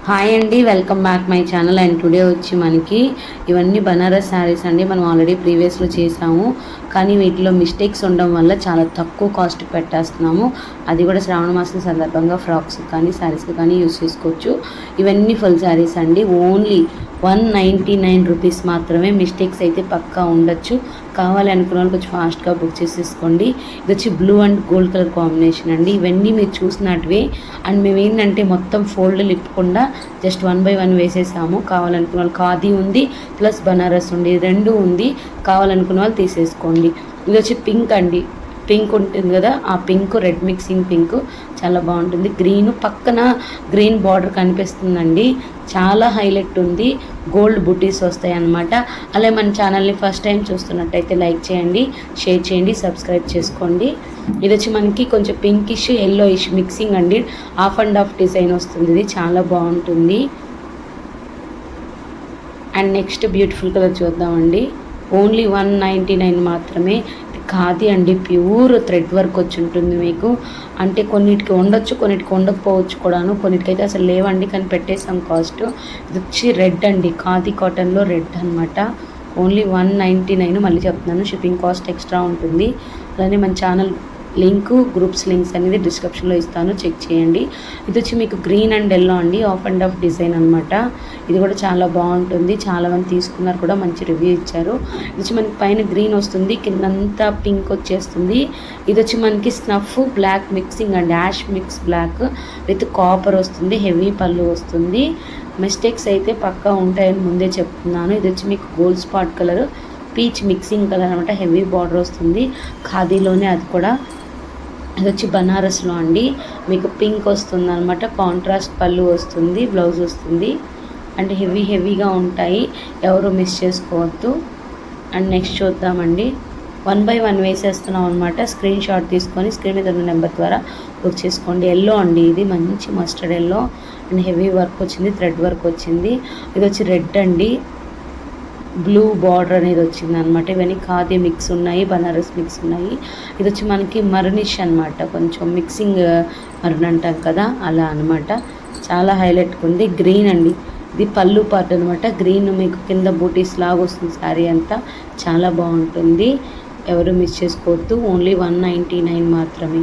Hi అండి, welcome back my channel. And today వచ్చి మనకి ఇవన్నీ బనారస్ శారీస్ అండి. మనం ఆల్రెడీ ప్రీవియస్లో చేసాము, కానీ వీటిలో మిస్టేక్స్ ఉండడం వల్ల చాలా తక్కువ కాస్ట్ పెట్టేస్తున్నాము. అది కూడా శ్రావణ మాసం సందర్భంగా ఫ్రాక్స్ కానీ శారీస్కి కానీ యూస్ చేసుకోవచ్చు. ఇవన్నీ ఫుల్ శారీస్ అండి. ఓన్లీ 199 రూపీస్ మాత్రమే. మిస్టేక్స్ అయితే పక్కా ఉండొచ్చు. కావాలి అనుకున్న వాళ్ళు కొంచెం ఫాస్ట్గా బుక్ చేసేసుకోండి. ఇది వచ్చి blue and gold colour combination అండి. ఇవన్నీ మీరు చూసినట్టువే. అండ్ మేము ఏంటంటే మొత్తం ఫోల్డ్లు ఇప్పకుండా జస్ట్ 1 by 1 వేసేసాము. కావాలనుకున్న వాళ్ళు ఖాదీ ఉంది ప్లస్ బనారస్ ఉంది, రెండు ఉంది. కావాలనుకున్న వాళ్ళు తీసేసుకోండి. ఇది వచ్చి పింక్ అండి. పింక్ ఉంటుంది కదా, ఆ పింక్ రెడ్ మిక్సింగ్ పింక్ చాలా బాగుంటుంది. గ్రీన్ పక్కన గ్రీన్ బార్డర్ కనిపిస్తుందండి, చాలా హైలైట్ ఉంది. గోల్డ్ బుటీస్ వస్తాయి అన్నమాట. అలాగే మన ఛానల్ని ఫస్ట్ టైం చూస్తున్నట్టయితే లైక్ చేయండి, షేర్ చేయండి, సబ్స్క్రైబ్ చేసుకోండి. ఇది వచ్చి మనకి కొంచెం పింకిష్ ఎల్లోయిష్ మిక్సింగ్ అండి. హాఫ్ అండ్ హాఫ్ డిజైన్ వస్తుంది. ఇది చాలా బాగుంటుంది. అండ్ నెక్స్ట్ బ్యూటిఫుల్ కలర్ చూద్దామండి. ఓన్లీ 199 మాత్రమే. ఖాదీ అండి, ప్యూర్ థ్రెడ్ వర్క్ వచ్చి ఉంటుంది మీకు. అంటే కొన్నిటికి ఉండొచ్చు, కొన్నిటికి ఉండకపోవచ్చు కూడాను. కొన్నిటికైతే అసలు లేవండి, కానీ పెట్టేసాం కాస్ట్. ఇది వచ్చి రెడ్ అండి, ఖాదీ కాటన్లో రెడ్ అనమాట. ఓన్లీ 199. మళ్ళీ చెప్తున్నాను, షిప్పింగ్ కాస్ట్ ఎక్స్ట్రా ఉంటుంది. అలానే మన ఛానల్ లింకు, గ్రూప్స్ లింక్స్ అనేది డిస్క్రిప్షన్లో ఇస్తాను, చెక్ చేయండి. ఇది వచ్చి మీకు గ్రీన్ అండ్ ఎల్లో అండి, ఆఫ్ అండ్ ఆఫ్ డిజైన్ అనమాట. ఇది కూడా చాలా బాగుంటుంది. చాలామంది తీసుకున్నారు కూడా, మంచి రివ్యూ ఇచ్చారు. ఇది వచ్చి మనకి పైన గ్రీన్ వస్తుంది, కిందంతా పింక్ వచ్చేస్తుంది. ఇది వచ్చి మనకి స్నఫ్ బ్లాక్ మిక్సింగ్ అండి, ash mix black with copper వస్తుంది. హెవీ పళ్ళు వస్తుంది. మిస్టేక్స్ అయితే పక్కా ఉంటాయని ముందే చెప్తున్నాను. ఇది వచ్చి మీకు gold spot colour, peach mixing colour అనమాట. హెవీ బార్డర్ వస్తుంది ఖాదీలోనే, అది కూడా. ఇది వచ్చి బనారస్లో అండి, మీకు పింక్ వస్తుంది అనమాట. కాంట్రాస్ట్ పళ్ళు వస్తుంది, బ్లౌజ్ వస్తుంది. అండ్ హెవీగా ఉంటాయి, ఎవరు మిస్ చేసుకోవద్దు. అండ్ నెక్స్ట్ చూద్దామండి. 1 by 1 వేసేస్తున్నాం అనమాట. స్క్రీన్ షాట్ తీసుకొని స్క్రీన్ మీద ఉన్న నెంబర్ ద్వారా బుక్ చేసుకోండి. ఎల్లో అండి, ఇది మంచి mustard yellow and heavy work వచ్చింది, థ్రెడ్ వర్క్ వచ్చింది. ఇది వచ్చి రెడ్ అండి, బ్లూ బార్డర్ అనేది వచ్చింది అనమాట. ఇవన్నీ ఖాదీ మిక్స్ ఉన్నాయి, బనారస్ మిక్స్ ఉన్నాయి. ఇది వచ్చి మనకి మర్నిష్ అనమాట, కొంచెం మిక్సింగ్ మరన్ అంటాం కదా, అలా అనమాట. చాలా హైలైట్గా ఉంది. గ్రీన్ అండి, ఇది పళ్ళు పార్ట్ అనమాట. గ్రీన్ మీకు కింద బూటీస్ లాగా వస్తుంది శారీ అంతా. చాలా బాగుంటుంది, ఎవరు మిస్ చేసుకోవద్దు. ఓన్లీ 199 మాత్రమే.